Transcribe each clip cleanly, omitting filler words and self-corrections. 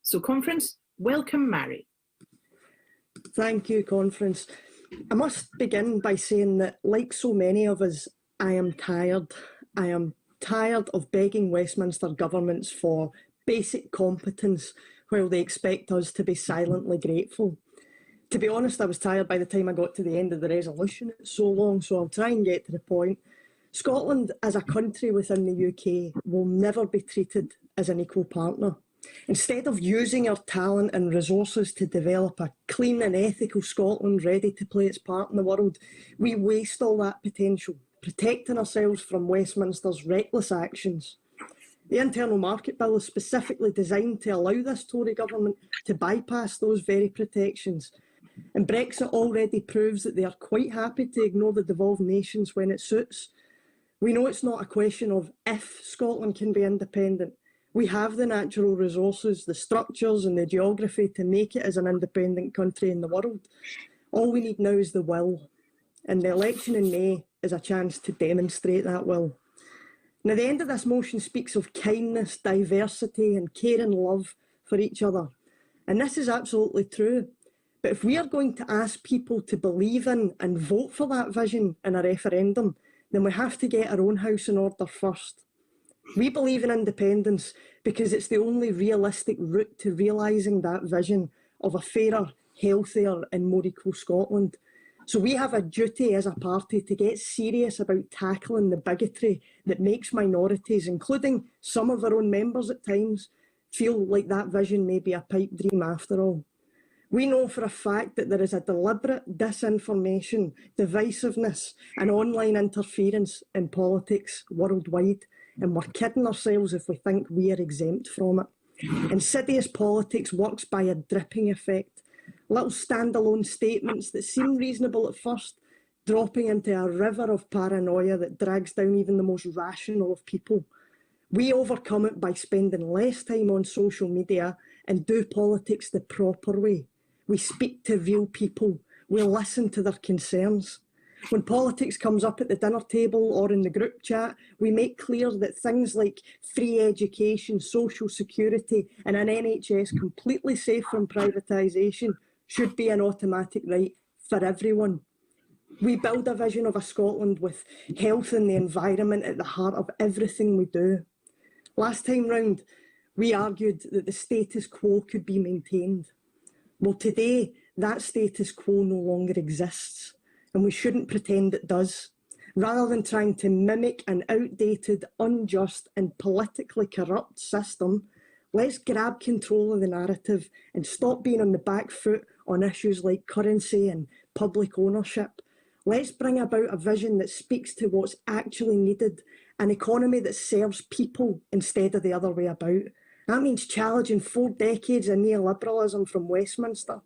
So, Conference, welcome Mhairi. Thank you, Conference. I must begin by saying that, like so many of us, I am tired. I am tired of begging Westminster governments for basic competence while they expect us to be silently grateful. To be honest, I was tired by the time I got to the end of the resolution. It's so long, so I'll try and get to the point. Scotland, as a country within the UK, will never be treated as an equal partner. Instead of using our talent and resources to develop a clean and ethical Scotland ready to play its part in the world, we waste all that potential, protecting ourselves from Westminster's reckless actions. The Internal Market Bill is specifically designed to allow this Tory government to bypass those very protections. And Brexit already proves that they are quite happy to ignore the devolved nations when it suits. We know it's not a question of if Scotland can be independent. We have the natural resources, the structures and the geography to make it as an independent country in the world. All we need now is the will. And the election in May is a chance to demonstrate that will. Now, the end of this motion speaks of kindness, diversity and care and love for each other. And this is absolutely true. But if we are going to ask people to believe in and vote for that vision in a referendum, then we have to get our own house in order first. We believe in independence because it's the only realistic route to realising that vision of a fairer, healthier and more equal Scotland. So we have a duty as a party to get serious about tackling the bigotry that makes minorities, including some of our own members at times, feel like that vision may be a pipe dream after all. We know for a fact that there is a deliberate disinformation, divisiveness and online interference in politics worldwide, and we're kidding ourselves if we think we are exempt from it. Insidious politics works by a dripping effect. Little standalone statements that seem reasonable at first, dropping into a river of paranoia that drags down even the most rational of people. We overcome it by spending less time on social media and do politics the proper way. We speak to real people. We listen to their concerns. When politics comes up at the dinner table or in the group chat, we make clear that things like free education, social security and an NHS completely safe from privatisation should be an automatic right for everyone. We build a vision of a Scotland with health and the environment at the heart of everything we do. Last time round, we argued that the status quo could be maintained. Well, today, that status quo no longer exists, and we shouldn't pretend it does. Rather than trying to mimic an outdated, unjust and politically corrupt system, let's grab control of the narrative and stop being on the back foot on issues like currency and public ownership. Let's bring about a vision that speaks to what's actually needed, an economy that serves people instead of the other way about. That means challenging 4 decades of neoliberalism from Westminster.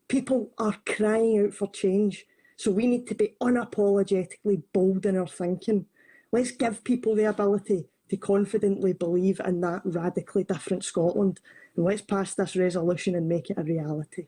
People are crying out for change, so we need to be unapologetically bold in our thinking. Let's give people the ability to confidently believe in that radically different Scotland, and let's pass this resolution and make it a reality.